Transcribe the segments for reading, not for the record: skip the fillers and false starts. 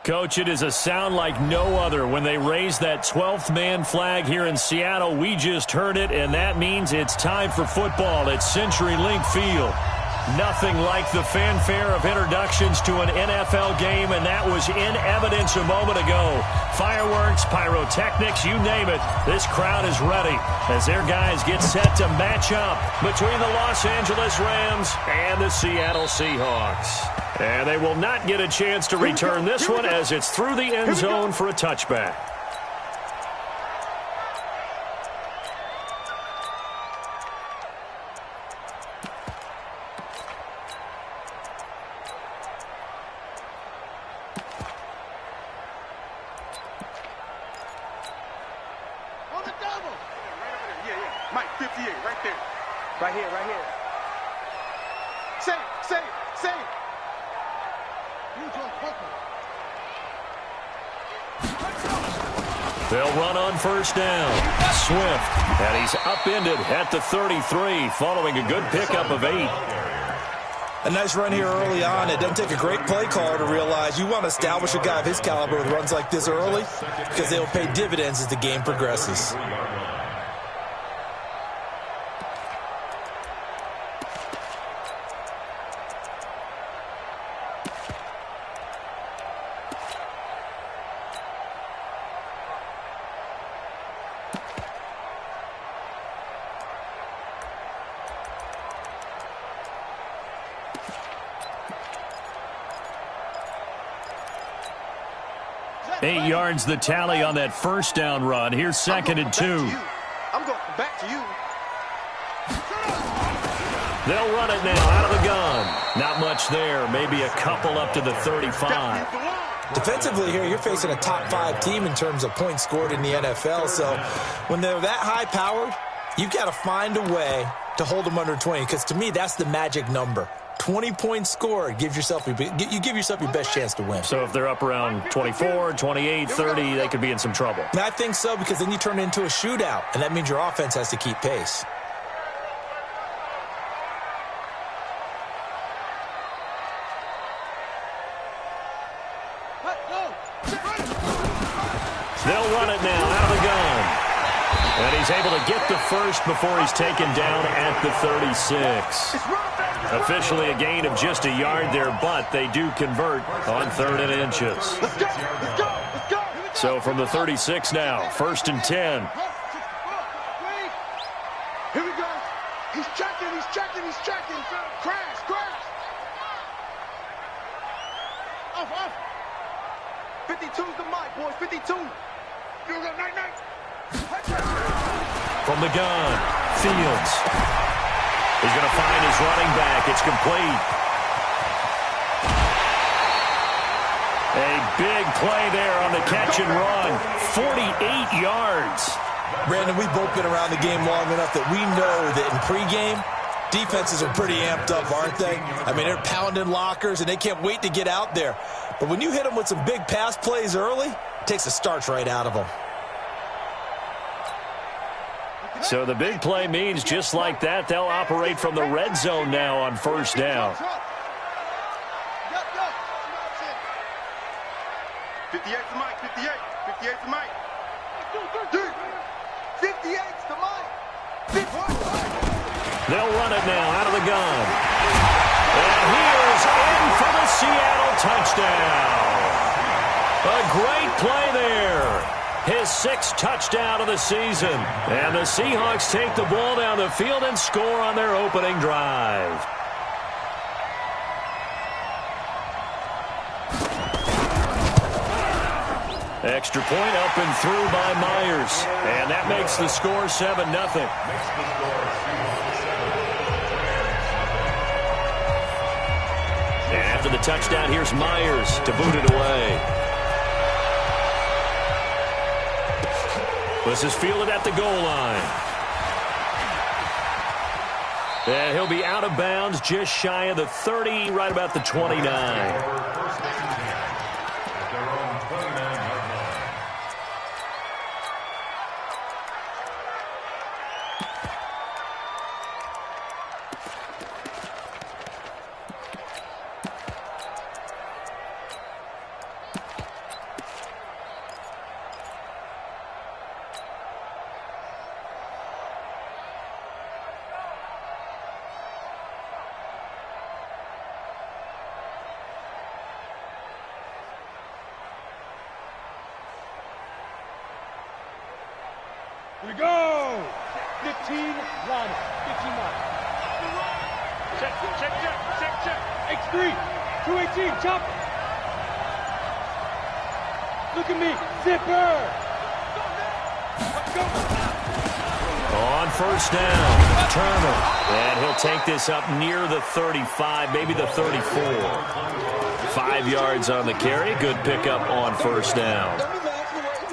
Coach, it is a sound like no other when they raise that 12th man flag here in Seattle. We just heard it, and that means it's time for football at CenturyLink Field. Nothing like the fanfare of introductions to an NFL game, and that was in evidence a moment ago. Fireworks, pyrotechnics, you name it. This crowd is ready as their guys get set to match up between the Los Angeles Rams and the Seattle Seahawks. And they will not get a chance to return this one as it's through the end zone for a touchback. They'll run on first down. Swift, and he's upended at the 33 following a good pickup of 8. A nice run here early on. It doesn't take a great play caller to realize you want to establish a guy of his caliber with runs like this early because they'll pay dividends as the game progresses. Eight yards the tally on that first down run. Here's second and 2. I'm going back to you. They'll run it now out of the gun. Not much there. Maybe a couple up to the 35. Defensively here, you're facing a top 5 team in terms of points scored in the NFL. So when they're that high-powered, you've got to find a way to hold them under 20. Because to me, that's the magic number. 20 points scored, you give yourself your best chance to win. So if they're up around 24, 28, 30, they could be in some trouble. And I think so, because then you turn it into a shootout, and that means your offense has to keep pace. They'll run it now out of the gun. And he's able to get the first before he's taken down at the 36. Officially a gain of just a yard there, but they do convert on 3rd and inches. So from the 36 now, 1st and 10. Here we go. He's checking. Crash. Off. 52's the mic, boys. 52. You go, night. From the gun, Fields. He's going to find his running back. It's complete. A big play there on the catch and run. 48 yards. Brandon, we've both been around the game long enough that we know that in pregame, defenses are pretty amped up, aren't they? I mean, they're pounding lockers, and they can't wait to get out there. But when you hit them with some big pass plays early, it takes the starch right out of them. So the big play means just like that, they'll operate from the red zone now on first down. 58's the mic. 58's the mic. 58's the mic. They'll run it now out of the gun. And he is in for the Seattle touchdown. A great play there. His 6th touchdown of the season. And the Seahawks take the ball down the field and score on their opening drive. Extra point up and through by Myers. And that makes the score 7-0. And after the touchdown, here's Myers to boot it away. This is fielded at the goal line. And he'll be out of bounds just shy of the 30, right about the 29. we go. 15 line. 15 line. Check. X3. 218. Chop. Look at me. Zipper. Go. On first down, Turner. And he'll take this up near the 35, maybe the 34. 5 yards on the carry. Good pickup on first down.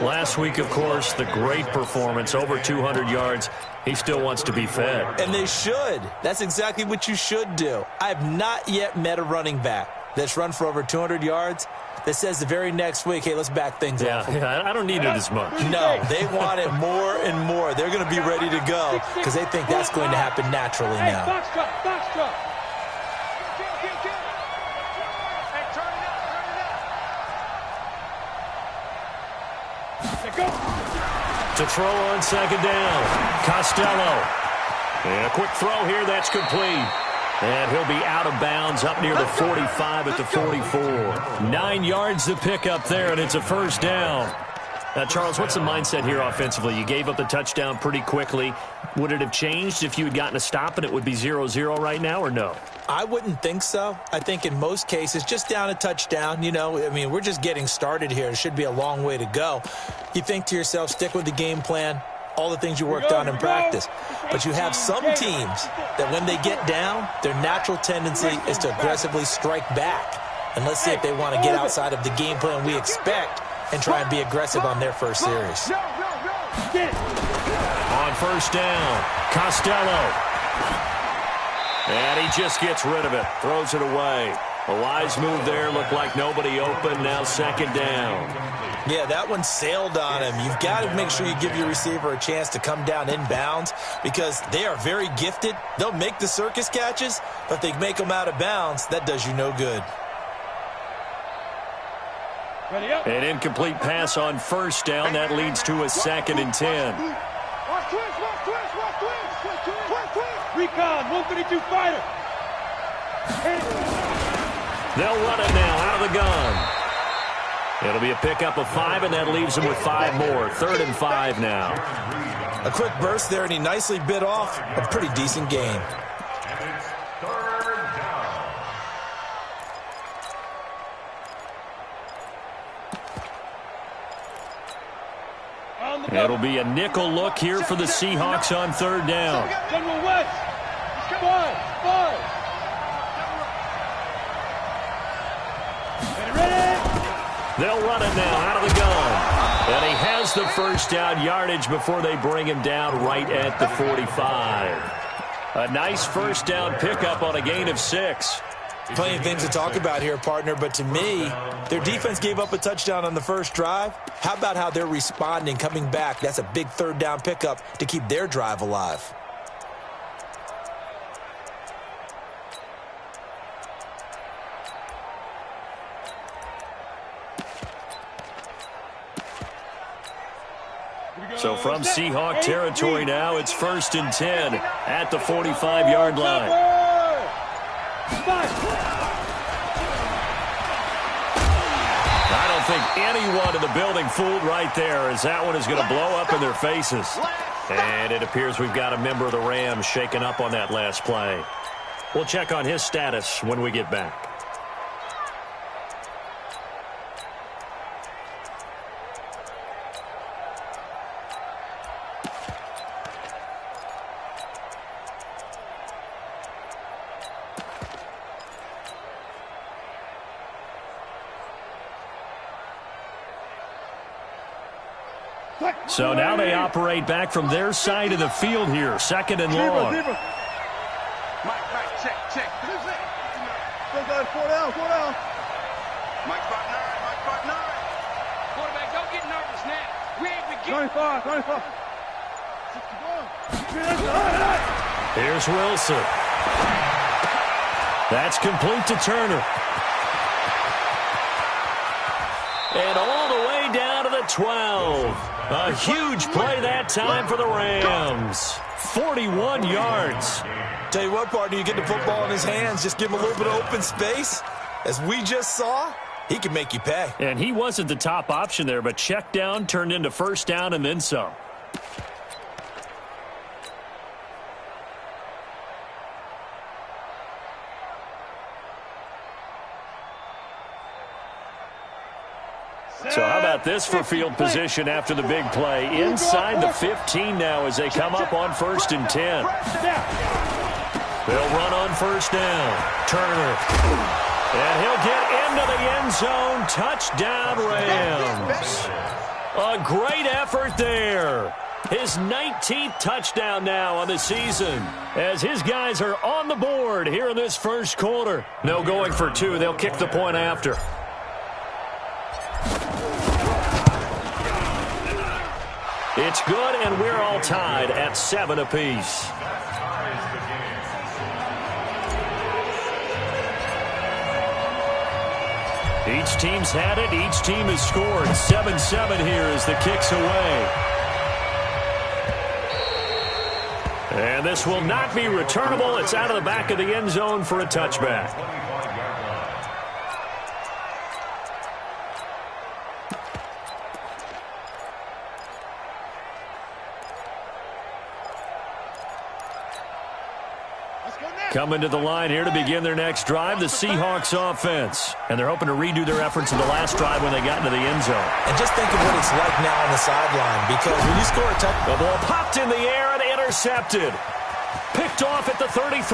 Last week, of course, the great performance, over 200 yards. He still wants to be fed. And they should. That's exactly what you should do. I have not yet met a running back that's run for over 200 yards that says the very next week, hey, let's back things off. Yeah, I don't need it as much. No, they want it more and more. They're going to be ready to go because they think that's going to happen naturally now. Box truck. To throw on second down, Costello. And a quick throw here, that's complete. And he'll be out of bounds up near the 45 at the 44. 9 yards to pick up there, and it's a first down. Now, Charles, what's the mindset here offensively? You gave up the touchdown pretty quickly. Would it have changed if you had gotten a stop and it would be 0-0 right now, or no? I wouldn't think so. I think in most cases, just down a touchdown, we're just getting started here. It should be a long way to go. You think to yourself, stick with the game plan, all the things you worked on in practice. But you have some teams that when they get down, their natural tendency is to aggressively strike back. And let's see if they want to get outside of the game plan we expect and try and be aggressive on their first series. On first down, Costello. And he just gets rid of it, throws it away. A wise move there, looked like nobody open, now second down. Yeah, that one sailed on him. You've got to make sure you give your receiver a chance to come down inbounds because they are very gifted. They'll make the circus catches, but if they make them out of bounds, that does you no good. An incomplete pass on first down. That leads to a 2nd and 10. Recon, 132 fighter. They'll run it now out of the gun. It'll be a pickup of 5, and that leaves them with 5 more. 3rd and 5 now. A quick burst there, and he nicely bit off a pretty decent gain. It'll be a nickel look here for the Seahawks on 3rd down. General West. 5. Ready. They'll run it now out of the gun. And he has the first down yardage before they bring him down right at the 45. A nice first down pickup on a gain of 6. Plenty of things to talk about here, partner, but to me, their defense gave up a touchdown on the first drive. How about how they're responding, coming back? That's a big 3rd down pickup to keep their drive alive. So from Seahawk territory now, it's 1st and 10 at the 45-yard line. I don't think anyone in the building fooled right there, as that one is going to blow up in their faces. And it appears we've got a member of the Rams shaken up on that last play. We'll check on his status when we get back. So now they operate back from their side of the field here. 2nd and long. Mike, check. Four down. Mike, spot 9. Quarterback, don't get nervous now. We ain't beginning. 25. Here's Wilson. That's complete to Turner. And all the way down to the 12. A huge play that time for the Rams. 41 yards. Tell you what, partner, you get the football in his hands, just give him a little bit of open space. As we just saw, he can make you pay. And he wasn't the top option there, but check down turned into first down and then some. So how about this for field position after the big play? Inside the 15 now as they come up on 1st and 10. They'll run on 1st down. Turner. And he'll get into the end zone. Touchdown, Rams. A great effort there. His 19th touchdown now on the season as his guys are on the board here in this first quarter. No going for 2. They'll kick the point after. It's good, and we're all tied at 7 apiece. Each team's had it. Each team has scored. 7-7 here as the kick's away. And this will not be returnable. It's out of the back of the end zone for a touchback. Coming to the line here to begin their next drive, the Seahawks offense. And they're hoping to redo their efforts in the last drive when they got into the end zone. And just think of what it's like now on the sideline, because when you score a touchdown, the ball popped in the air and intercepted. Picked off at the 33.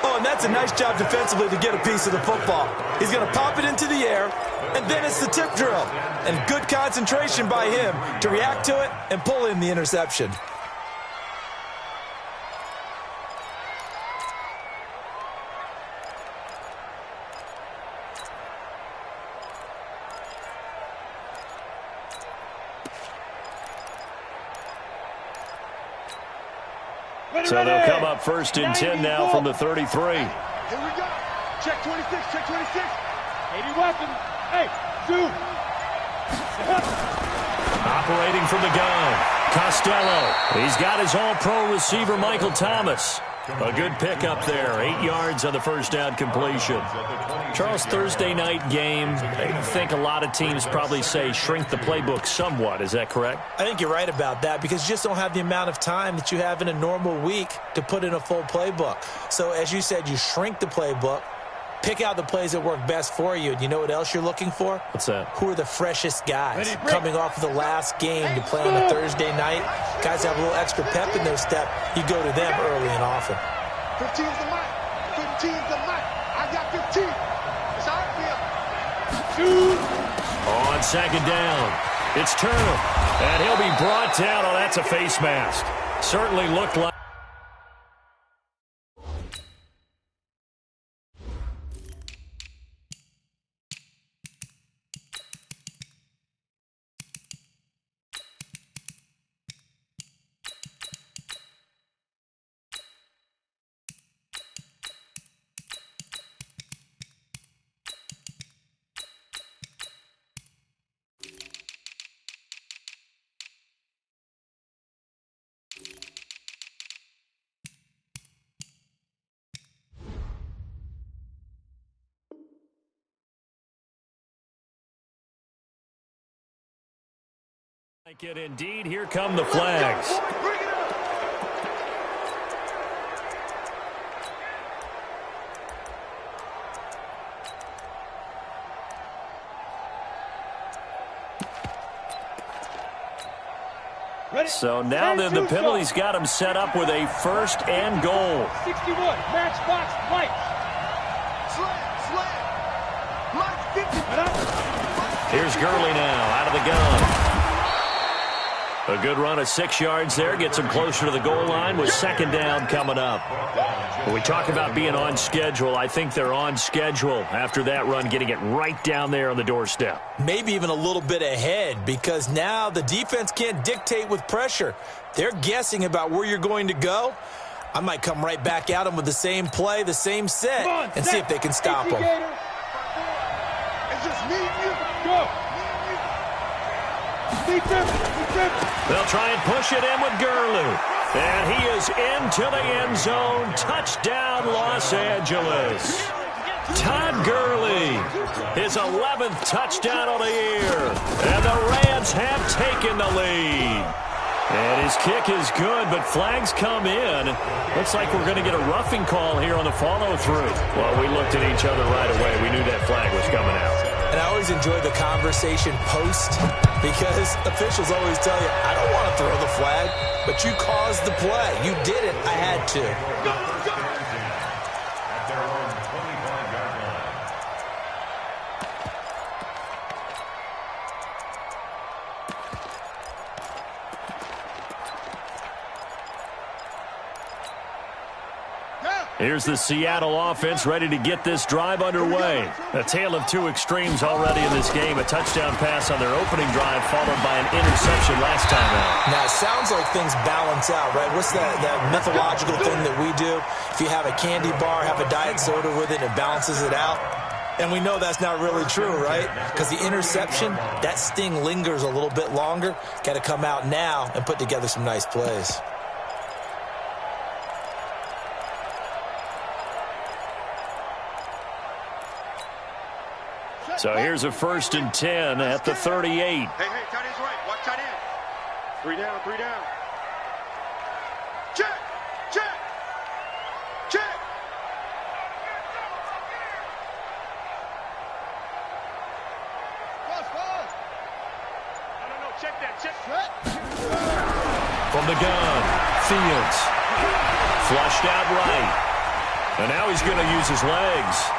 Oh, and that's a nice job defensively to get a piece of the football. He's going to pop it into the air, and then it's the tip drill. And good concentration by him to react to it and pull in the interception. So they'll come up 1st and 10 now from the 33. Here we go. Check 26, check 26. 80 weapon. Hey, shoot. Operating from the gun, Costello. He's got his all-pro receiver, Michael Thomas. A good pickup there. 8 yards on the first down completion. Charles, Thursday night game, I think a lot of teams probably say shrink the playbook somewhat. Is that correct? I think you're right about that because you just don't have the amount of time that you have in a normal week to put in a full playbook. So as you said, you shrink the playbook, pick out the plays that work best for you. And you know what else you're looking for? What's that? Who are the freshest guys coming off of the last game to play on a Thursday night? Guys have a little extra pep in their step. You go to them early and often. 15's the mic. 15's the mic. I got 15. It's our field. Shoot. On 2nd down, it's Turner. And he'll be brought down. Oh, that's a face mask. Certainly looked like. Like it indeed. Here come the flags. So now then the penalty's got him set up with a 1st and goal. 61, matchbox, lights. Here's Gurley now out of the gun. A good run of 6 yards there. Gets him closer to the goal line with 2nd down coming up. When we talk about being on schedule, I think they're on schedule after that run, getting it right down there on the doorstep. Maybe even a little bit ahead because now the defense can't dictate with pressure. They're guessing about where you're going to go. I might come right back at them with the same play, the same set, and see if they can stop them. It's just me and you. Go. They'll try and push it in with Gurley. And he is into the end zone. Touchdown, Los Angeles. Todd Gurley, his 11th touchdown of the year. And the Rams have taken the lead. And his kick is good, but flags come in. Looks like we're going to get a roughing call here on the follow-through. Well, we looked at each other right away. We knew that flag was coming out. And I always enjoy the conversation post because officials always tell you, I don't want to throw the flag, but you caused the play. You did it. I had to. Here's the Seattle offense ready to get this drive underway. A tale of two extremes already in this game. A touchdown pass on their opening drive followed by an interception last time out. Now, it sounds like things balance out, right? What's that mythological thing that we do? If you have a candy bar, have a diet soda with it, it balances it out. And we know that's not really true, right? Because the interception, that sting lingers a little bit longer. Got to come out now and put together some nice plays. So here's a 1st and 10 at the 38. Hey, tight end's right. Watch tight end. 3 down, 3 down. Check. No, check that. Check. From the gun, Fields. Flushed out right. And now he's going to use his legs.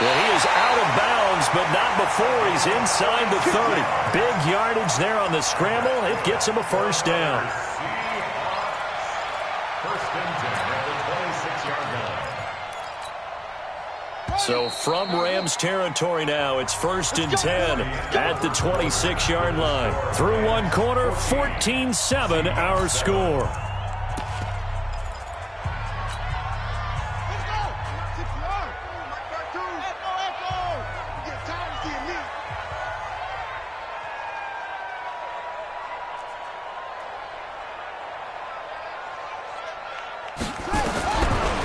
Well, he is out of bounds, but not before he's inside the 30. Big yardage there on the scramble. It gets him a 1st down. So from Rams territory now, it's 1st and 10 at the 26-yard line. Through one quarter, 14-7 our score.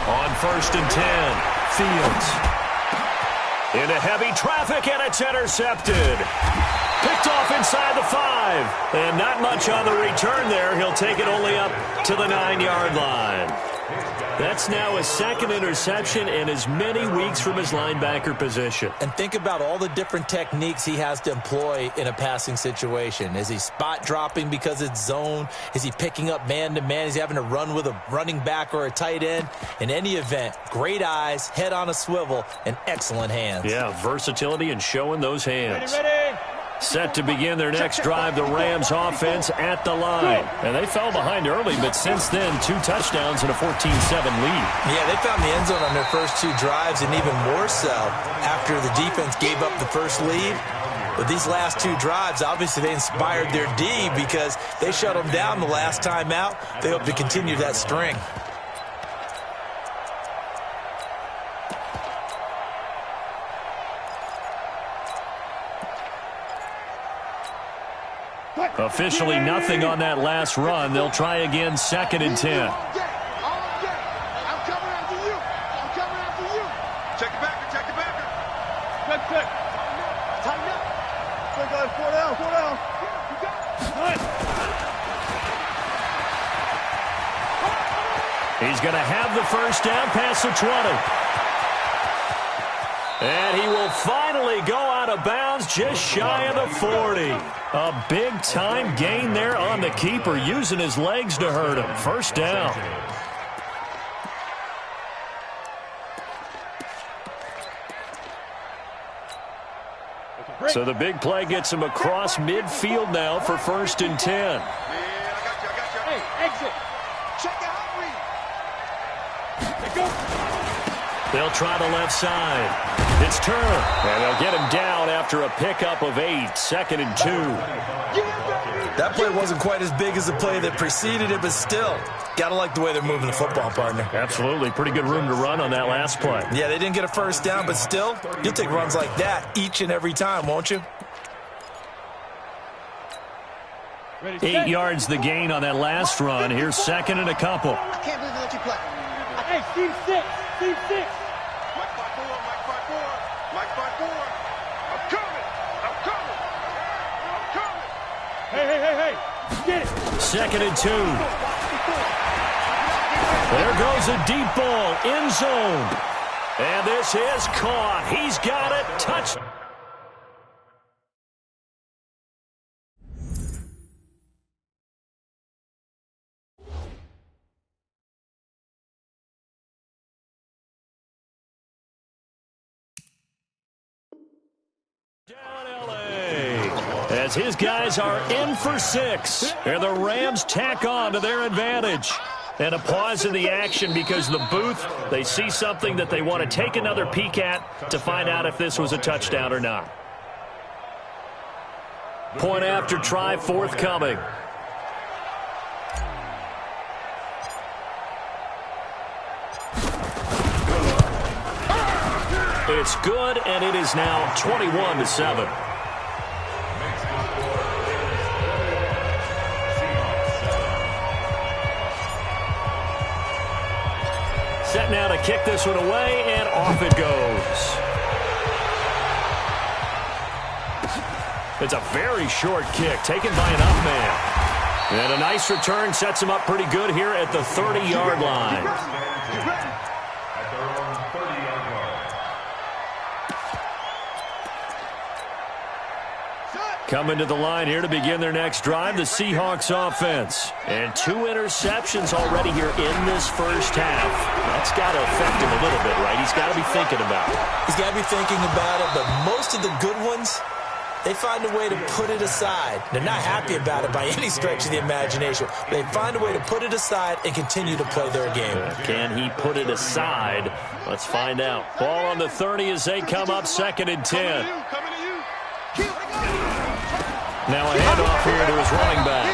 On 1st and 10, Fields. Into heavy traffic, and it's intercepted. Picked off inside the 5. And not much on the return there. He'll take it only up to the 9-yard line. That's now his 2nd interception in as many weeks from his linebacker position. And think about all the different techniques he has to employ in a passing situation. Is he spot dropping because it's zone? Is he picking up man-to-man? Is he having to run with a running back or a tight end? In any event, great eyes, head on a swivel, and excellent hands. Yeah, versatility and showing those hands. Ready. Set to begin their next drive, the Rams offense at the line. And they fell behind early, but since then, 2 touchdowns and a 14-7 lead. Yeah, they found the end zone on their first 2 drives, and even more so after the defense gave up the first lead. But these last 2 drives, obviously they inspired their D because they shut them down the last time out. They hope to continue that string. Officially nothing on that last run. They'll try again, 2nd and 10. I'm coming after you. Check the backer. Quick. Tighten up. Quick, guys. 4 down. He's going to have the 1st down past the 20. And he will finally go out of bounds just shy of the 40. A big-time gain there on the keeper, using his legs to hurt him. 1st down. So the big play gets him across midfield now for 1st and 10. Man, I got you. Hey, exit. Check out read. Let go. They'll try the left side. It's Turner, and they'll get him down after a pickup of 8, 2nd and 2. That play wasn't quite as big as the play that preceded it, but still, got to like the way they're moving the football, partner. Absolutely. Pretty good room to run on that last play. Yeah, they didn't get a 1st down, but still, you'll take runs like that each and every time, won't you? 8 yards the gain on that last run. Here's 2nd and a couple. I can't believe they let you play. Hey, Steve 6. Mike 5-4. I'm coming. Hey. Get it. 2nd and 2. There goes a deep ball, end zone. And this is caught. He's got it. Touch. Down LA. As his guys are in for 6. And the Rams tack on to their advantage. And a pause in the action because the booth, they see something that they want to take another peek at to find out if this was a touchdown or not. Point after try forthcoming. It's good, and it is now 21-7. Set now to kick this one away, and off it goes. It's a very short kick taken by an up man. And a nice return sets him up pretty good here at the 30-yard line. Coming to the line here to begin their next drive, the Seahawks offense. And 2 interceptions already here in this first half. That's got to affect him a little bit, right? He's got to be thinking about it. He's got to be thinking about it, but most of the good ones, they find a way to put it aside. They're not happy about it by any stretch of the imagination. They find a way to put it aside and continue to play their game. Can he put it aside? Let's find out. Ball on the 30 as they come up 2nd and 10. Now a handoff here to his running back.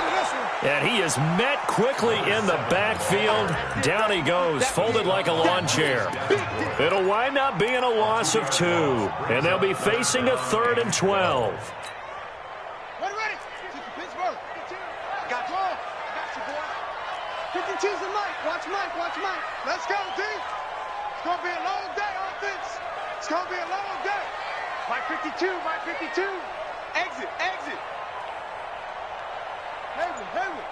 And he is met quickly in the backfield. Down he goes, folded like a lawn chair. It'll wind up being a loss of 2. And they'll be facing a 3rd and 12. Ready. Pittsburgh. Got you, boy. 52's the Mike. Watch Mike. Let's go, D. It's going to be a long day, offense. It's going to be a long day. Mike 52. Exit. Hayward.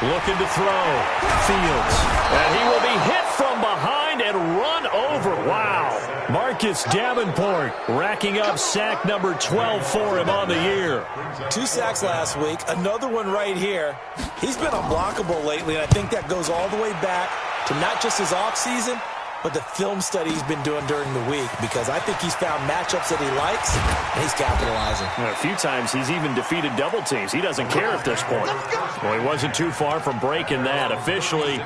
Looking to throw. Fields. And he will be hit from behind and run over. Wow. Marcus Davenport racking up sack number 12 for him on the year. 2 sacks last week. Another one right here. He's been unblockable lately, and I think that goes all the way back to not just his offseason, but the film study he's been doing during the week, because I think he's found matchups that he likes, and he's capitalizing. A few times he's even defeated double teams. He doesn't care at this point. Well, he wasn't too far from breaking that. Officially,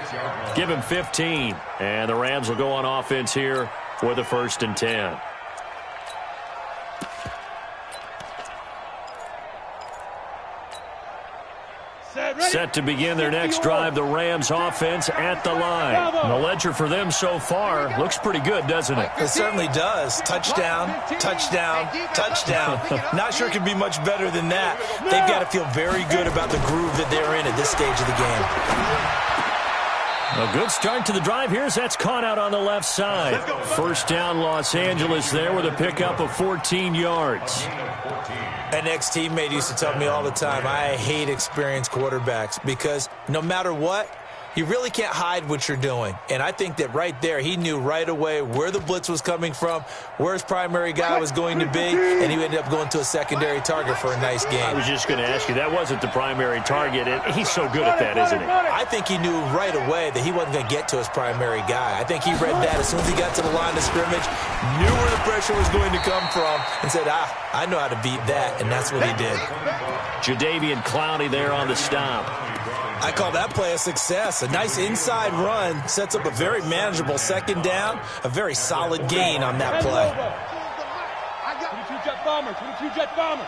give him 15. And the Rams will go on offense here for the 1st and 10. Set to begin their next drive, the Rams offense at the line. And the ledger for them so far looks pretty good, doesn't it? It certainly does. Touchdown. Not sure it could be much better than that. They've got to feel very good about the groove that they're in at this stage of the game. A good start to the drive here as that's caught out on the left side. 1st down, Los Angeles there with a pickup of 14 yards. An ex-teammate used to tell me all the time, I hate experienced quarterbacks because no matter what, you really can't hide what you're doing. And I think that right there, he knew right away where the blitz was coming from, where his primary guy was going to be, and he ended up going to a secondary target for a nice game. I was just going to ask you, that wasn't the primary target, and he's so good at that, isn't he? I think he knew right away that he wasn't going to get to his primary guy. I think he read that as soon as he got to the line of scrimmage, knew where the pressure was going to come from, and said, I know how to beat that, and that's what he did. Jadeveon Clowney there on the stop. I call that play a success. A nice inside run sets up a very manageable 2nd down, a very solid gain on that play. 22 jet bomber.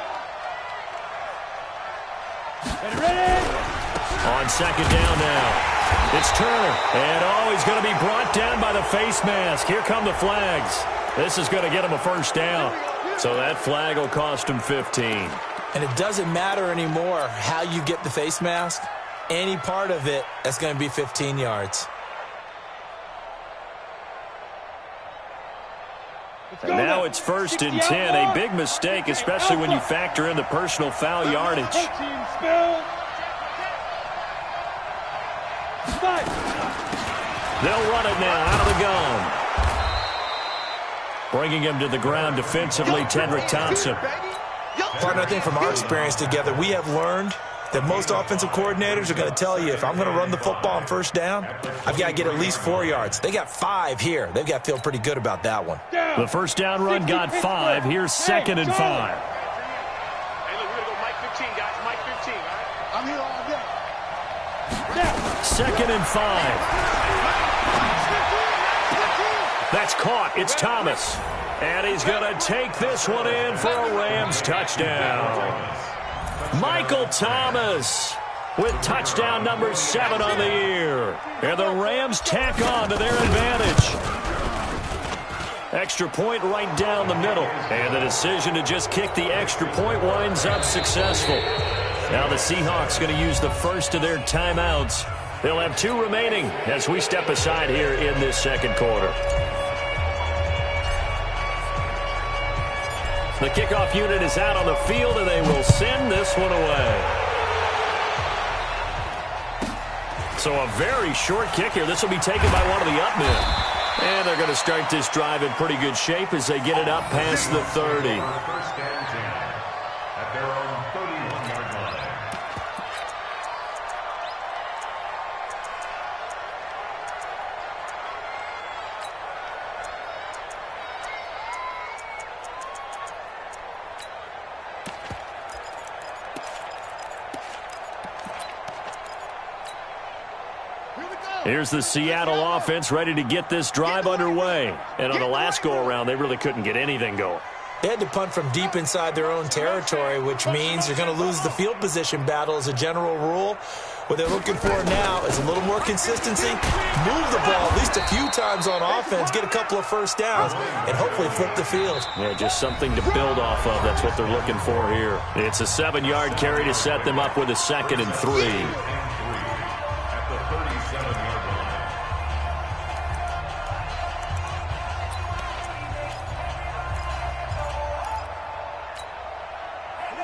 Ready? On 2nd down now. It's Turner. And he's going to be brought down by the face mask. Here come the flags. This is going to get him a 1st down. So that flag will cost him 15. And it doesn't matter anymore how you get the face mask. Any part of it, that's going to be 15 yards. And now it's 1st and 10. A big mistake, especially when you factor in the personal foul yardage. They'll run it now out of the gun. Bringing him to the ground defensively, Tedrick Thompson. Partner, I think from our experience together, we have learned that most offensive coordinators are going to tell you, if I'm going to run the football on first down, I've got to get at least 4 yards. They got 5 here. They've got to feel pretty good about that one. The first down run got 5. Here's 2nd and 5. Hey, look, we're going to go Mike 15, guys. Mike 15, all right? I'm here all day. 2nd and 5. That's caught. It's Thomas. And he's going to take this one in for a Rams touchdown. Michael Thomas with touchdown number 7 on the year. And the Rams tack on to their advantage. Extra point right down the middle. And the decision to just kick the extra point winds up successful. Now the Seahawks going to use the first of their timeouts. They'll have 2 remaining as we step aside here in this second quarter. The kickoff unit is out on the field, and they will send this one away. So a very short kick here. This will be taken by one of the up men. And they're going to start this drive in pretty good shape as they get it up past the 30. At their own 31-yard line. Here's the Seattle offense ready to get this drive underway. And on the last go-around, they really couldn't get anything going. They had to punt from deep inside their own territory, which means you're going to lose the field position battle as a general rule. What they're looking for now is a little more consistency, move the ball at least a few times on offense, get a couple of first downs, and hopefully flip the field. Yeah, just something to build off of. That's what they're looking for here. It's a 7-yard carry to set them up with a 2nd and 3.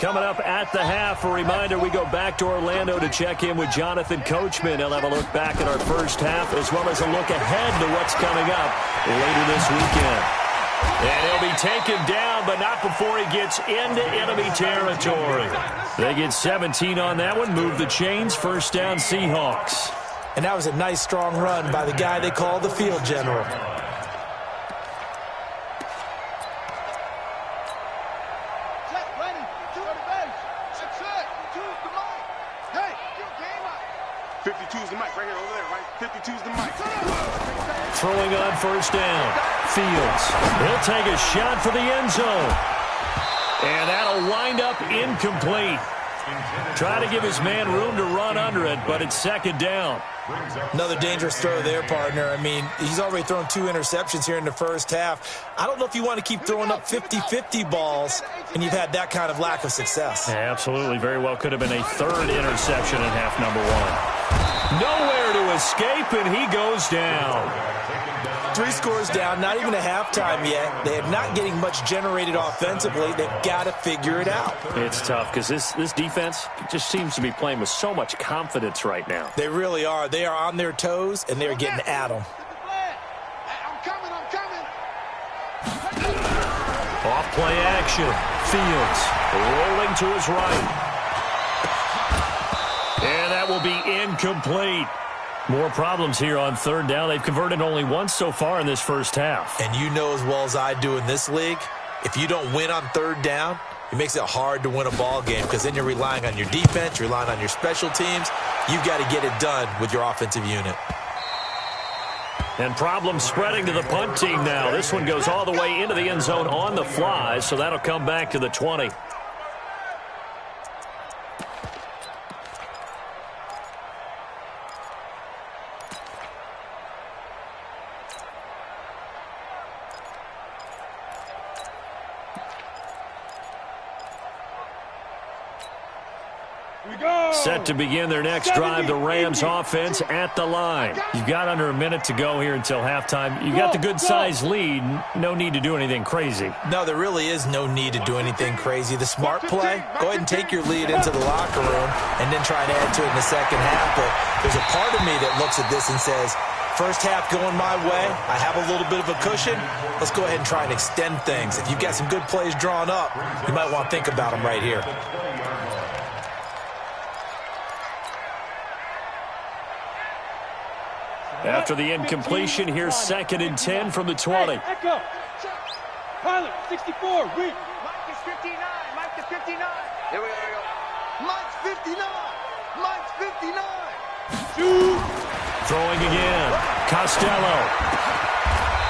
Coming up at the half, a reminder, we go back to Orlando to check in with Jonathan Coachman. He'll have a look back at our first half as well as a look ahead to what's coming up later this weekend. And he'll be taken down, but not before he gets into enemy territory. They get 17 on that one, move the chains, first down Seahawks. And that was a nice, strong run by the guy they call the field general. Throwing on first down. Fields. He'll take a shot for the end zone. And that'll wind up incomplete. Try to give his man room to run under it, but it's 2nd down. Another dangerous throw there, partner. I mean, he's already thrown 2 interceptions here in the first half. I don't know if you want to keep throwing up 50-50 balls, and you've had that kind of lack of success. Yeah, absolutely. Very well could have been a 3rd interception in half number 1. Nowhere to escape, and he goes down. 3 scores down, not even a halftime yet. They are not getting much generated offensively. They've got to figure it out. It's tough because this defense just seems to be playing with so much confidence right now. They really are. They are on their toes, and they're getting at them. I'm coming. Off play action. Fields rolling to his right. And that will be incomplete. More problems here on 3rd down. They've converted only once so far in this first half. And you know as well as I do in this league, if you don't win on 3rd down, it makes it hard to win a ball game because then you're relying on your defense, you're relying on your special teams. You've got to get it done with your offensive unit. And problems spreading to the punt team now. This one goes all the way into the end zone on the fly, so that'll come back to the 20. Set to begin their next drive, the Rams offense at the line. You've got under a minute to go here until halftime. You've got the good-sized lead. No need to do anything crazy. No, there really is no need to do anything crazy. The smart play, go ahead and take your lead into the locker room and then try and add to it in the second half. But there's a part of me that looks at this and says, first half going my way, I have a little bit of a cushion. Let's go ahead and try and extend things. If you've got some good plays drawn up, you might want to think about them right here. After the incompletion, here's 2nd and 10 from the 20. Hey, Echo. Pilot, 64, read. Mike is 59. Mike is 59. Here we go. Mike's 59. Mike's 59. Shoot. Throwing again. Costello.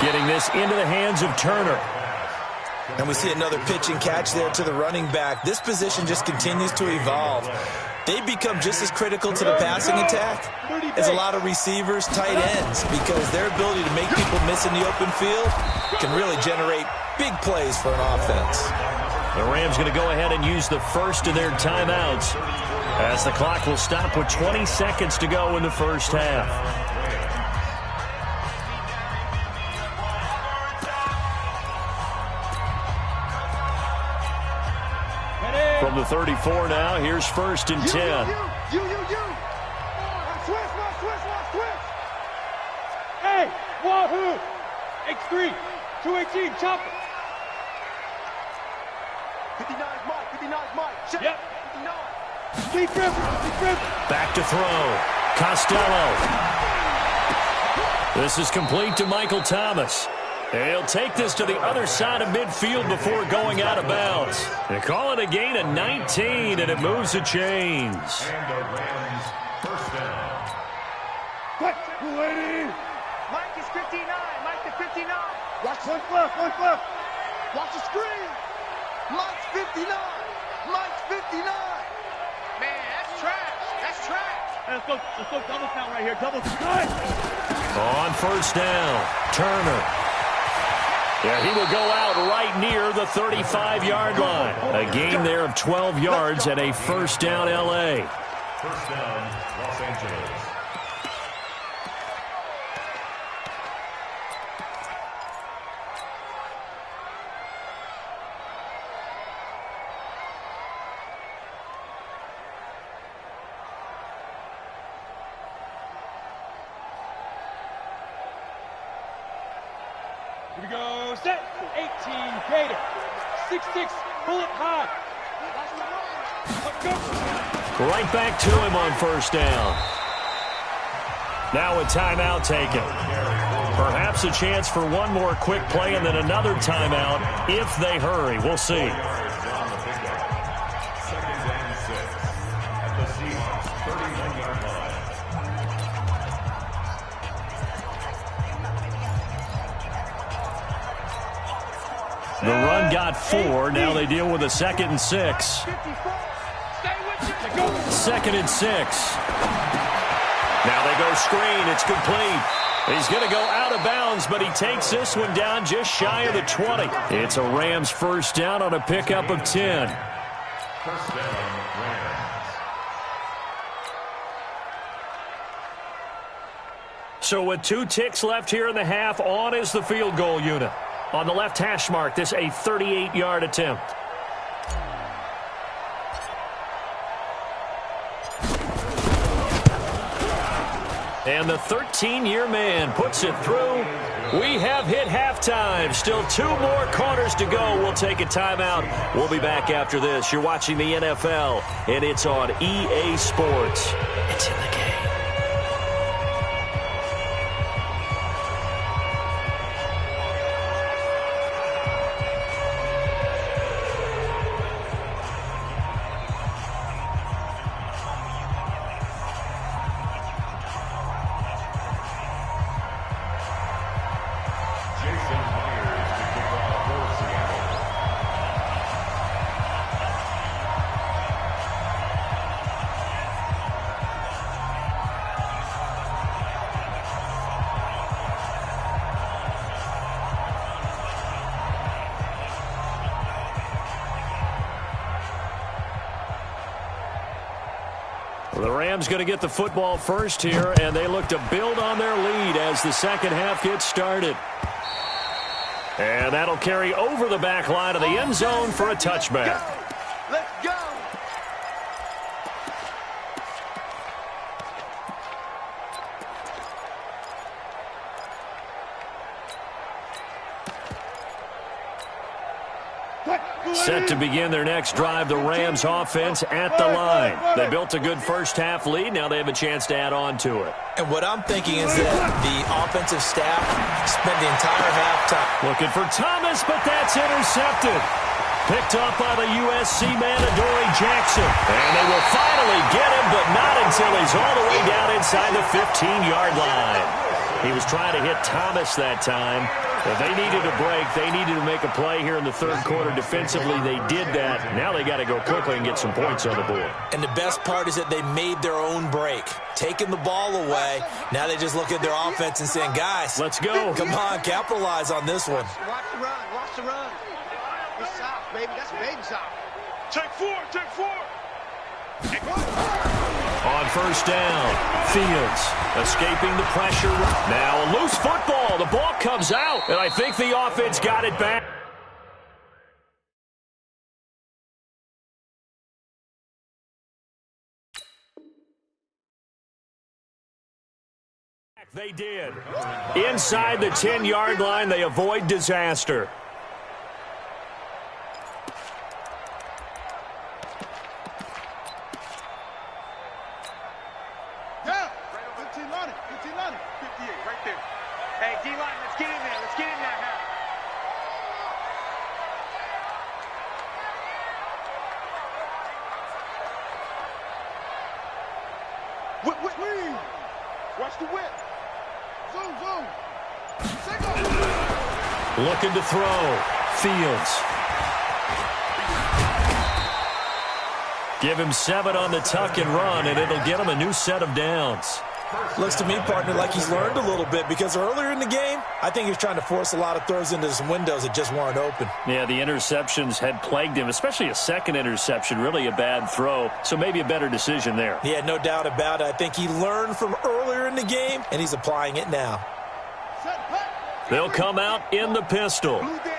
Getting this into the hands of Turner. And we see another pitch and catch there to the running back. This position just continues to evolve. They become just as critical to the passing attack as a lot of receivers, tight ends, because their ability to make people miss in the open field can really generate big plays for an offense. The Rams going to go ahead and use the first of their timeouts as the clock will stop with 20 seconds to go in the first half. From the 34 now, here's 1st and 10. You. Switch. Hey, wahoo. X3, 218, chopper. 59 Mike. Check. Yep. 59. Keep dribbling. Back to throw. Costello. This is complete to Michael Thomas. He'll take this to the other side of midfield before going out of bounds. They call it a gain of 19, and it moves the chains. And the Rams first down. Quick, lady. Mike is 59. Mike is 59. Watch one left. Watch the screen. Mike's 59. Mike's 59. Man, that's trash. Let's go double count right here. Double count. On first down, Turner. Yeah, he will go out right near the 35-yard line. A gain there of 12 yards and a first down L.A. First down, Los Angeles. Here we go, set, 18, Gator, 6'6", bullet high. Let's go. Right back to him on first down. Now a timeout taken. Perhaps a chance for one more quick play and then another timeout if they hurry. We'll see. 2nd and 6 at the Seahawks 31-yard line. The run got 4. Now they deal with a 2nd and 6. 2nd and 6. Now they go screen. It's complete. He's going to go out of bounds, but he takes this one down just shy of the 20. It's a Rams first down on a pickup of 10. First down, Rams. So with 2 ticks left here in the half, on is the field goal unit. On the left hash mark, this a 38-yard attempt. And the 13-year man puts it through. We have hit halftime. Still 2 more quarters to go. We'll take a timeout. We'll be back after this. You're watching the NFL, and it's on EA Sports. It's in the game. Rams going to get the football first here, and they look to build on their lead as the second half gets started. And that'll carry over the back line of the end zone for a touchback. Let's go. Set to begin their next drive, the Rams offense at the line. They built a good first half lead. Now they have a chance to add on to it. And what I'm thinking is that the offensive staff spent the entire halftime looking for Thomas, but that's intercepted. Picked up by the USC man, Adoree Jackson. And they will finally get him, but not until he's all the way down inside the 15-yard line. He was trying to hit Thomas that time. If they needed a break, they needed to make a play here in the third quarter. Defensively, they did that. Now they got to go quickly and get some points on the board. And the best part is that they made their own break, taking the ball away. Now they just look at their offense and saying, guys, let's go. Come on, capitalize on this one. Watch the run. Watch the run. It's South, baby. That's baby South. Take four. Take four. On first down, Fields escaping the pressure. Now a loose football. The ball comes out, and I think the offense got it back. They did. Inside the 10-yard line, they avoid disaster. Watch the whip. Zoom, zoom. Looking to throw. Fields. Give him 7 on the tuck and run, and it'll get him a new set of downs. Looks to me, partner, like he's learned a little bit because earlier in the game, I think he was trying to force a lot of throws into some windows that just weren't open. Yeah, the interceptions had plagued him, especially a second interception, really a bad throw. So maybe a better decision there. Yeah, no doubt about it. I think he learned from earlier in the game, and he's applying it now. They'll come out in the pistol. Blue down.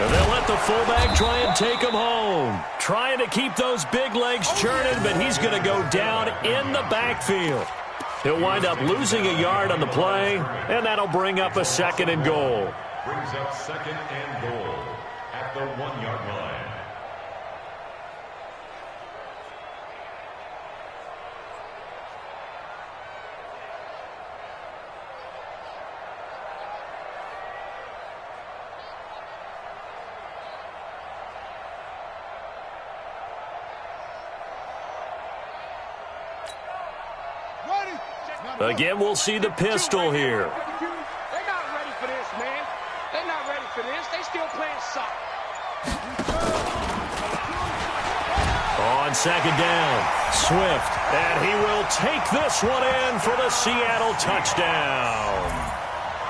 And they'll let the fullback try and take him home. Trying to keep those big legs churning, but he's going to go down in the backfield. He'll wind up losing a yard on the play, and that'll bring up a second and goal. Brings up second and goal at the 1-yard line. Again, we'll see the pistol here. They're not ready for this, man. They're not ready for this. They still playing soft. On second down, Swift. And he will take this one in for the Seattle touchdown.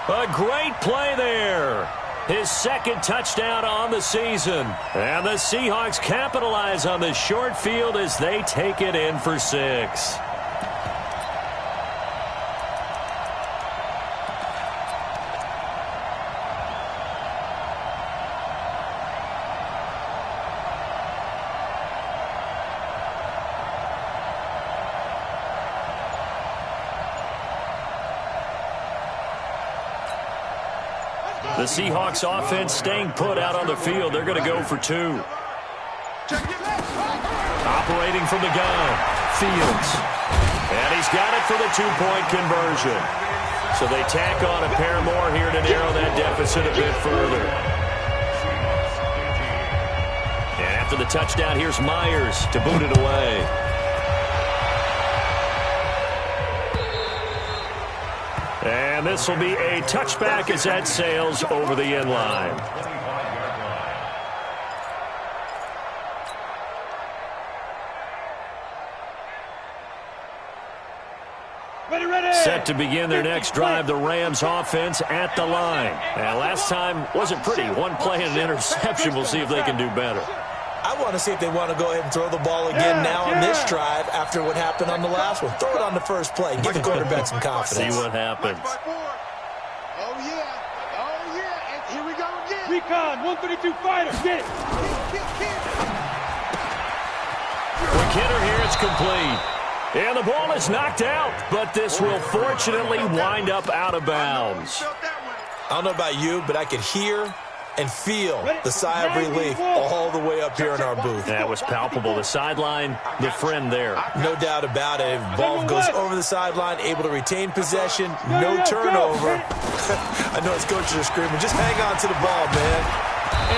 A great play there. His second touchdown on the season. And the Seahawks capitalize on the short field as they take it in for 6. The Seahawks offense staying put out on the field. They're going to go for 2. Operating from the gun, Fields. And he's got it for the 2-point conversion. So they tack on a pair more here to narrow that deficit a bit further. And after the touchdown, here's Myers to boot it away. And this will be a touchback as that sails over the end line. Set to begin their next drive, the Rams offense at the line. And last time wasn't pretty. One play and an interception. We'll see if they can do better. I want to see if they want to go ahead and throw the ball again on this drive after what happened on the last one. Throw it on the first play. Give the quarterback some confidence. See what happens. Oh, yeah. Oh, yeah. And here we go again. Recon, 132 fighter. Get it. For Kidder here, it's complete. And the ball is knocked out, but this will fortunately wind up out of bounds. I don't know about you, but I could hear and feel the sigh of relief all the way up here in our booth. That was palpable. The sideline, the friend there. No doubt about it. Ball goes over the sideline, able to retain possession, no turnover. I know his coaches are screaming, just hang on to the ball, man.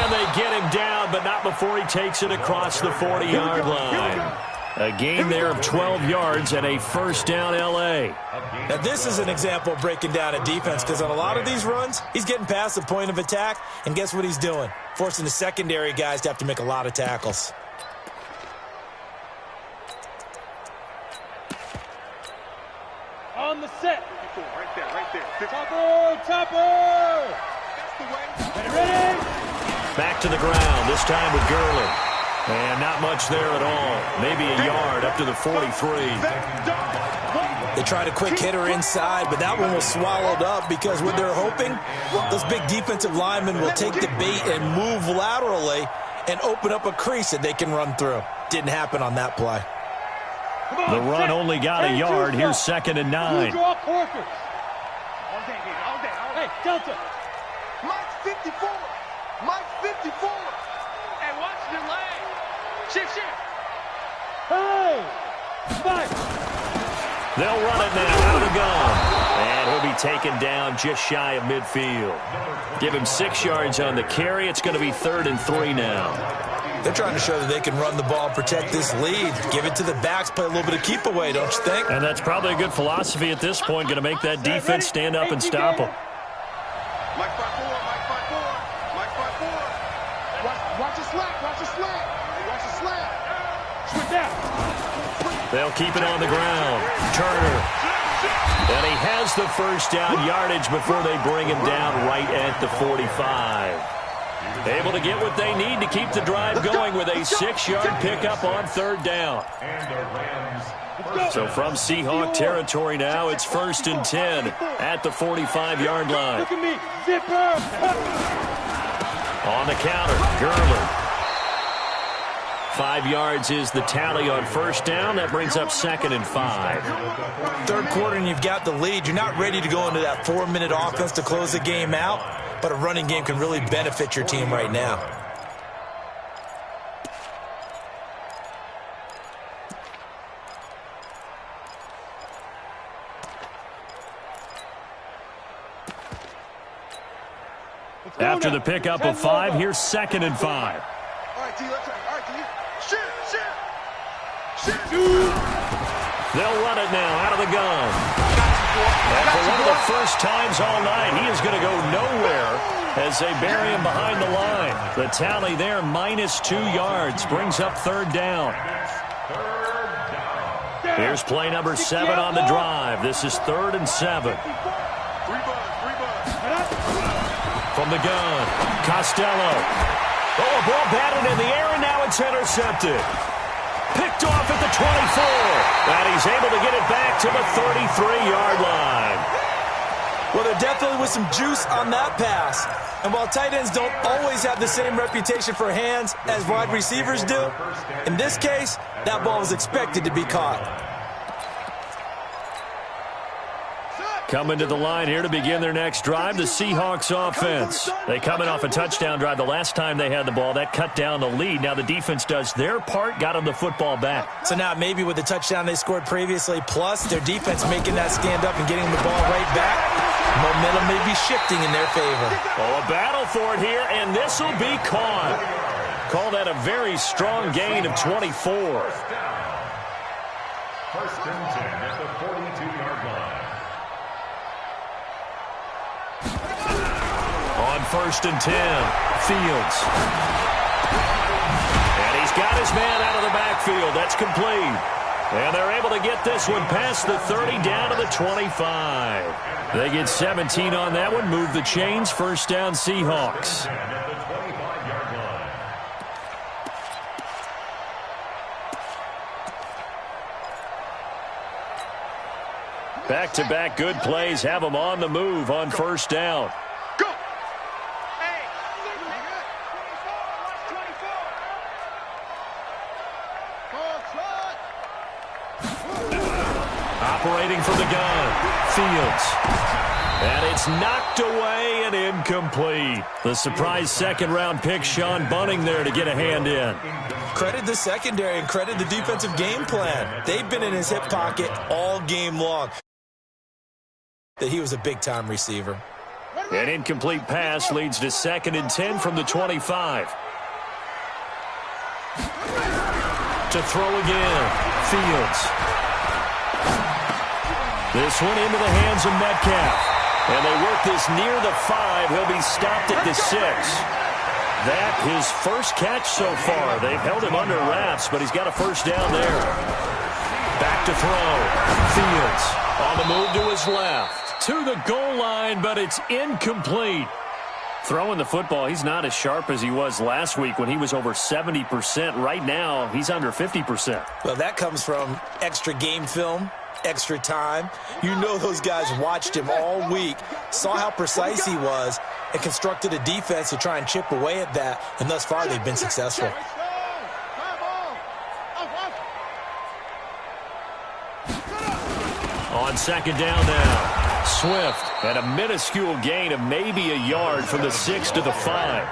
And they get him down, but not before he takes it across the 40-yard line. A gain there of 12 yards and a first down L.A. Now, this is an example of breaking down a defense because on a lot of these runs, he's getting past the point of attack, and guess what he's doing? Forcing the secondary guys to have to make a lot of tackles. On the set. Right there. Topper. That's the way. Ready? Back to the ground, this time with Gurley. And not much there at all. Maybe a yard up to the 43. They tried a quick hitter inside, but that one was swallowed up because what they're hoping, those big defensive linemen will take the bait and move laterally and open up a crease that they can run through. Didn't happen on that play. The run only got a yard. Here's 2nd and 9. Draw Corkers. All day. Hey, Delta. Mike's 54. Mike's 54. Hey, watch the leg. Shift. Hey! 5. They'll run it now out of the gun. And he'll be taken down just shy of midfield. Give him 6 yards on the carry. It's going to be 3rd and 3 now. They're trying to show that they can run the ball and protect this lead. Give it to the backs, play a little bit of keep away, don't you think? And that's probably a good philosophy at this point. Going to make that defense stand up and stop them. Mike 5-4. Watch the slant. Watch the slant. Switch out. They'll keep it on the ground. Turner. And he has the first down yardage before they bring him down right at the 45. Able to get what they need to keep the drive going with a 6-yard pickup on 3rd down. So from Seahawk territory now, it's 1st and 10 at the 45-yard line. Look at me. Zipper. On the counter, Gurley. 5 yards is the tally on 1st down. That brings up 2nd and 5. 3rd quarter and you've got the lead. You're not ready to go into that 4-minute offense to close the game out, but a running game can really benefit your team right now. After the pickup of 5, here's 2nd and 5. All right, D. Let's try. All right, D. Shoot. They'll run it now out of the gun. And for one of the first times all night, he is going to go nowhere as they bury him behind the line. The tally there, -2 yards, brings up 3rd down. Here's play number 7 on the drive. This is 3rd and 7. From the gun, Costello. Oh, a ball batted in the air, and now it's intercepted. Picked off at the 24. And he's able to get it back to the 33-yard line. Well, there definitely was some juice on that pass. And while tight ends don't always have the same reputation for hands as wide receivers do, in this case, that ball was expected to be caught. Coming to the line here to begin their next drive, the Seahawks offense. They come in off a touchdown drive the last time they had the ball. That cut down the lead. Now the defense does their part, got them the football back. So now maybe with the touchdown they scored previously, plus their defense making that stand up and getting the ball right back, momentum may be shifting in their favor. Oh, a battle for it here, and this will be caught. Call that a very strong gain of 24. 1st and 10 at the 42-yard line. On 1st and 10, Fields. And he's got his man out of the backfield. That's complete. And they're able to get this one past the 30 down to the 25. They get 17 on that one. Move the chains. 1st down, Seahawks. Back-to-back good plays have them on the move on first down. Go. Operating from the gun, Fields. And it's knocked away and incomplete. The surprise second-round pick, Sean Bunting there to get a hand in. Credit the secondary and credit the defensive game plan. They've been in his hip pocket all game long. That he was a big-time receiver. An incomplete pass leads to 2nd and 10 from the 25. To throw again, Fields. This one into the hands of Metcalf. And they work this near the 5. He'll be stopped at the 6. That his first catch so far. They've held him under wraps, but he's got a first down there. Back to throw. Fields on the move to his left. To the goal line, but it's incomplete. Throwing the football, he's not as sharp as he was last week when he was over 70%. Right now, he's under 50%. Well, that comes from extra game film, extra time. You know those guys watched him all week, saw how precise he was, and constructed a defense to try and chip away at that, and thus far they've been successful. On second down now, Swift at a minuscule gain of maybe a yard from the 6 to the 5.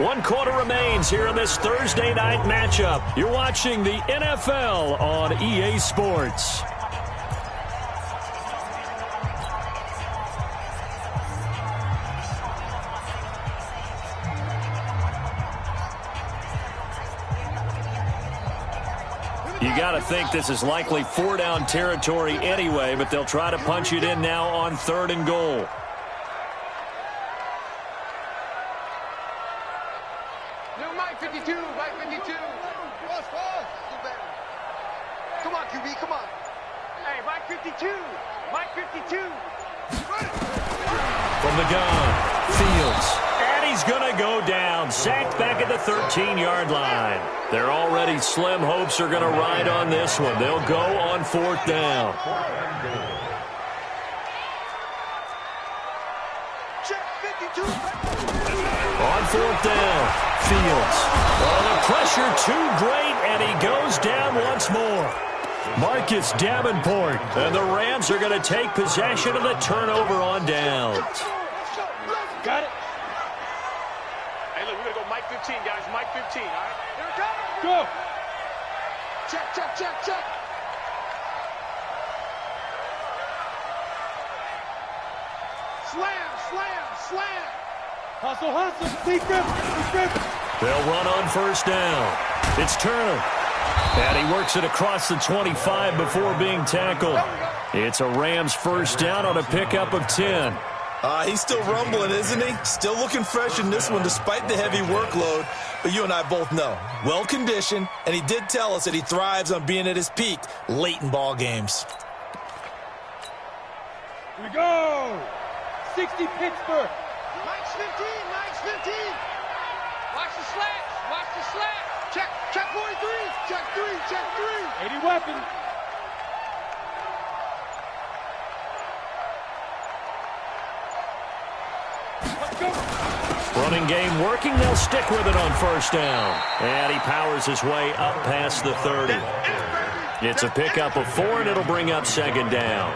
One quarter remains here in this Thursday night matchup. You're watching the NFL on EA Sports. You got to think this is likely 4-down territory anyway, but they'll try to punch it in now on 3rd and goal. Mike 52, Mike 52. Come on, QB, come on. Hey, Mike 52, Mike 52. From the gun, Fields. And he's going to go down. Sacked back at the 13-yard line. Their already slim hopes are going to ride on this one. They'll go on 4th down. Check 52. On 4th down, Fields. Oh, the pressure too great, and he goes down once more. Marcus Davenport. And the Rams are going to take possession of the turnover on downs. Got it. Hey, look, we're going to go Mike 15, guys. Mike 15, all right? Here it comes. Go. Check, check, check, check. Slam, slam, slam. Hustle, hustle. Secret, secret. They'll run on 1st down. It's Turner. And he works it across the 25 before being tackled. It's a Rams 1st down on a pickup of 10. He's still rumbling, isn't he? Still looking fresh in this one despite the heavy workload. But you and I both know, well-conditioned, and he did tell us that he thrives on being at his peak late in ball games. Here we go. 60 Pittsburgh. Mike's 15, Mike's 15. Watch the slats, watch the slats. Check, check 43, check 3, check 3. 80 weapon. Let's go. Running game working. They'll stick with it on 1st down. And he powers his way up past the 30. It's a pickup of 4, and it'll bring up 2nd down.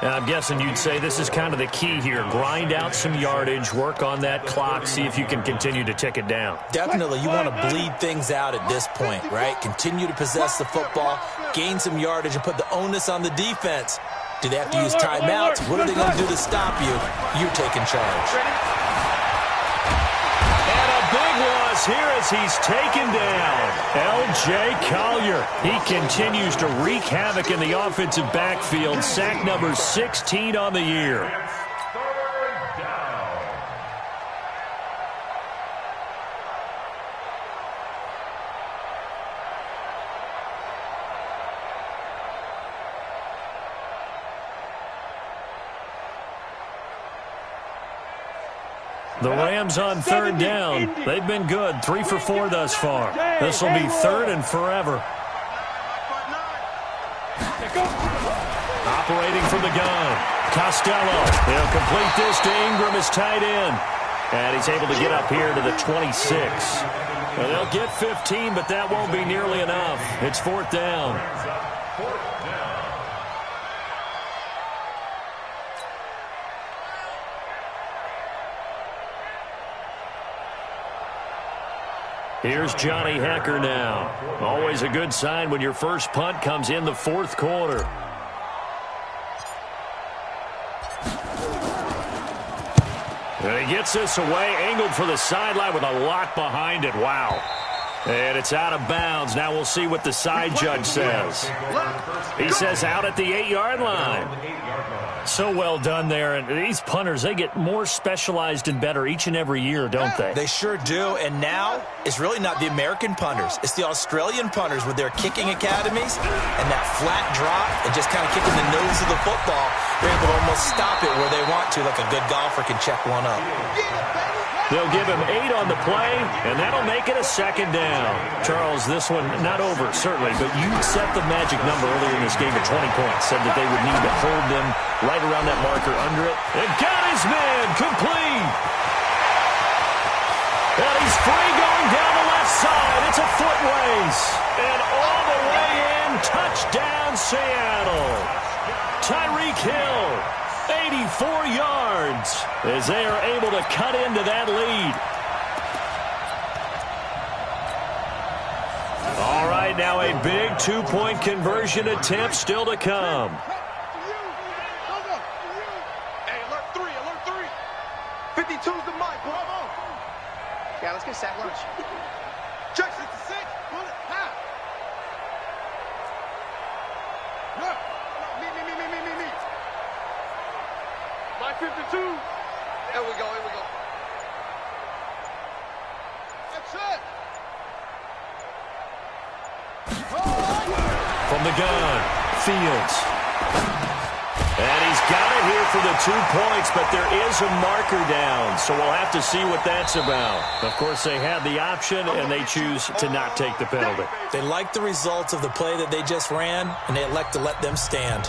I'm guessing you'd say this is kind of the key here. Grind out some yardage, work on that clock, see if you can continue to tick it down. Definitely, you want to bleed things out at this point, right? Continue to possess the football, gain some yardage, and put the onus on the defense. Do they have to use timeouts? What are they going to do to stop you? You're taking charge. And a big loss here as he's taken down. L.J. Collier. He continues to wreak havoc in the offensive backfield. Sack number 16 on the year. The Rams on third down. They've been good, 3 for 4 thus far. This will be third and forever. Operating from the gun. Costello. He'll complete this to Ingram, his tight end. And he's able to get up here to the 26. Well, they'll get 15, but that won't be nearly enough. It's fourth down. Here's Johnny Hekker now. Always a good sign when your first punt comes in the fourth quarter. And he gets this away, angled for the sideline with a lot behind it. Wow. And it's out of bounds. Now we'll see what the side judge says. He says out at the 8-yard line. So well done there. And these punters, they get more specialized and better each and every year, don't they? They sure do. And now it's really not the American punters. It's the Australian punters with their kicking academies and that flat drop and just kind of kicking the nose of the football. They're able to almost stop it where they want to, like a good golfer can check one up. They'll give him 8 on the play, and that'll make it a second down. Charles, this one not over, certainly, but you set the magic number earlier in this game at 20 points. Said that they would need to hold them right around that marker under it. And got his man complete. And he's free going down the left side. It's a foot race. And all the way in, touchdown Seattle. Tyreek Hill. 84 yards as they are able to cut into that lead. All right, now a big 2-point conversion attempt still to come. Hey, alert 3, alert 3. 52's the mic, bravo. Yeah, let's get sack lunch. Check 66, pull it, half. No, me. My 52. Here we go. That's it. From the gun, Fields. And he's got it here for the 2 points, but there is a marker down, so we'll have to see what that's about. Of course, they had the option, and they choose to not take the penalty. They like the results of the play that they just ran, and they elect to let them stand.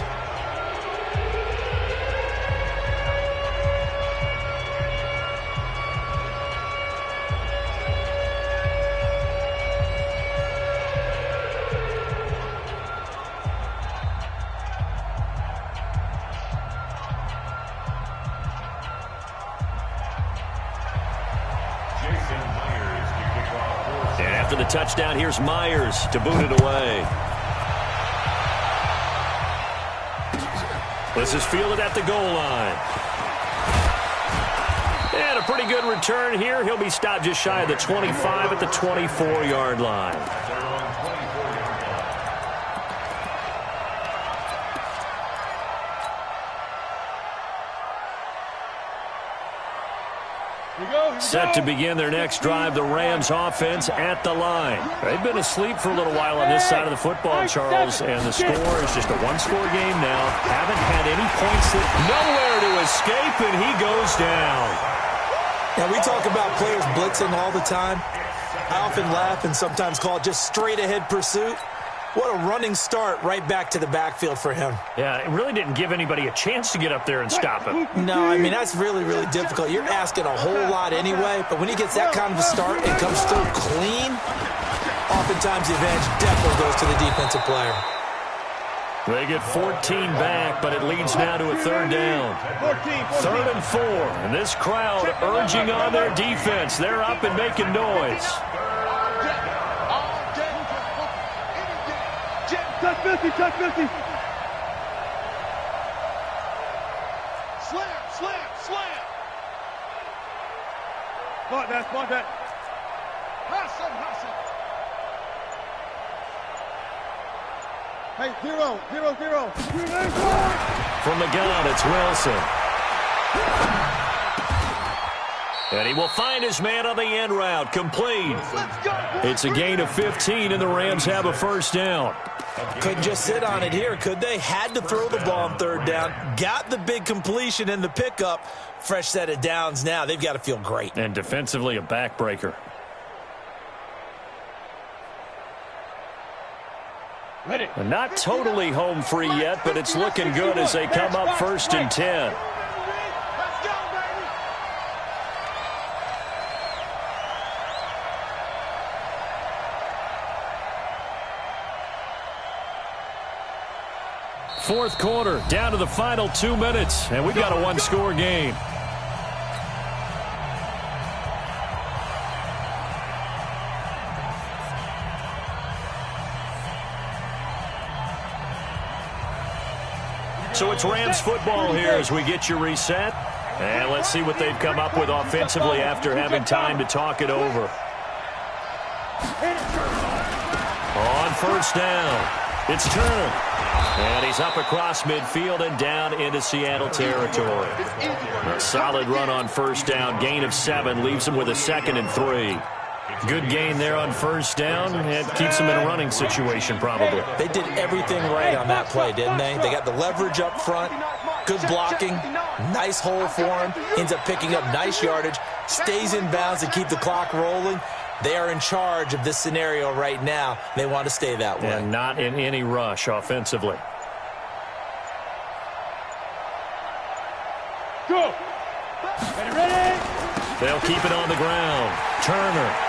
And after the touchdown, here's Myers to boot it away. This is fielded at the goal line. And a pretty good return here. He'll be stopped just shy of the 25 at the 24-yard line. Set to begin their next drive, the Rams offense at the line. They've been asleep for a little while on this side of the football, Charles, and the score is just a one-score game now. Haven't had any points. Nowhere to escape, and he goes down. Now, we talk about players blitzing all the time. I often laugh and sometimes call it just straight-ahead pursuit. What a running start right back to the backfield for him. Yeah, it really didn't give anybody a chance to get up there and stop him. No, I mean, that's really, really difficult. You're asking a whole lot anyway, but when he gets that kind of a start and comes through clean, oftentimes the advantage definitely goes to the defensive player. They get 14 back, but it leads now to a third down. 3rd and 4, and this crowd urging on their defense. They're up and making noise. Touch 50. Slam. Spot that. Hustle. Hey, 0. From the gun, it's Wilson. And he will find his man on the end route, complete. It's a gain of 15, and the Rams have a first down. Couldn't just sit on it here, could they? Had to throw the ball on third down. Got the big completion in the pickup. Fresh set of downs now. They've got to feel great. And defensively, a backbreaker. And not totally home free yet, but it's looking good as they come up 1st and 10. Let's go, baby. Fourth quarter, down to the final 2 minutes, and we've got a one-score game. So it's Rams football here as we get you reset. And let's see what they've come up with offensively after having time to talk it over. On first down, it's Turner. And he's up across midfield and down into Seattle territory. A solid run on first down, gain of 7, leaves him with a 2nd and 3. Good gain there on first down. It keeps them in a running situation, probably. They did everything right on that play, didn't they? They got the leverage up front, good blocking, nice hole for him, ends up picking up nice yardage, stays in bounds to keep the clock rolling. They are in charge of this scenario right now. They want to stay that way. And not in any rush offensively. Go. Ready? They'll keep it on the ground. Turner.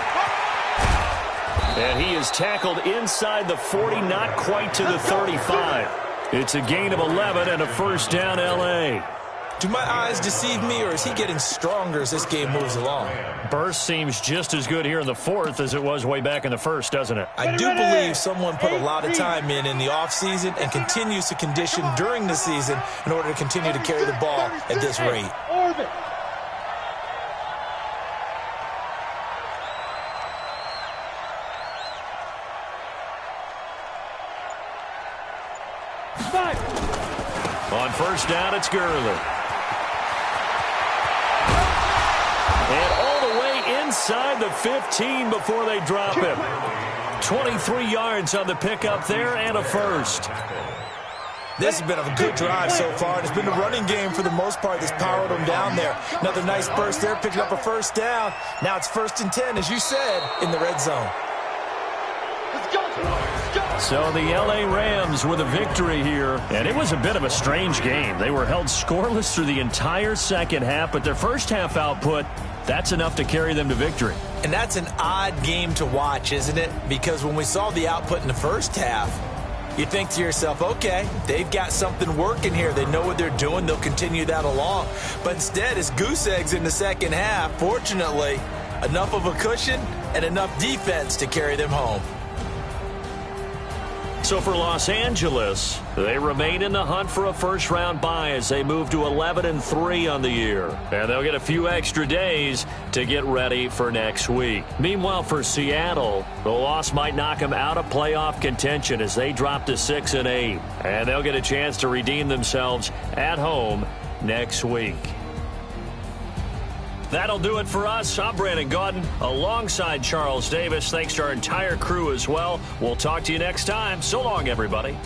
And he is tackled inside the 40, not quite to the 35. It's a gain of 11 and a first down, L.A. Do my eyes deceive me, or is he getting stronger as this game moves along? Burst seems just as good here in the fourth as it was way back in the first, doesn't it? I do believe someone put a lot of time in the offseason and continues to condition during the season in order to continue to carry the ball at this rate. Orbit. On first down, it's Gurley. And all the way inside the 15 before they drop him. 23 yards on the pickup there and a first. This has been a good drive so far. It's been the running game for the most part that's powered them down there. Another nice burst there, picking up a first down. Now it's 1st and 10, as you said, in the red zone. Let's go. Let's go. So the L.A. Rams with a victory here. And it was a bit of a strange game. They were held scoreless through the entire second half, but their first half output, that's enough to carry them to victory. And that's an odd game to watch, isn't it? Because when we saw the output in the first half, you think to yourself, okay, they've got something working here. They know what they're doing. They'll continue that along. But instead, it's goose eggs in the second half. Fortunately, enough of a cushion and enough defense to carry them home. So for Los Angeles, they remain in the hunt for a first-round bye as they move to 11-3 on the year. And they'll get a few extra days to get ready for next week. Meanwhile, for Seattle, the loss might knock them out of playoff contention as they drop to 6-8. And they'll get a chance to redeem themselves at home next week. That'll do it for us. I'm Brandon Gaudin alongside Charles Davis. Thanks to our entire crew as well. We'll talk to you next time. So long, everybody.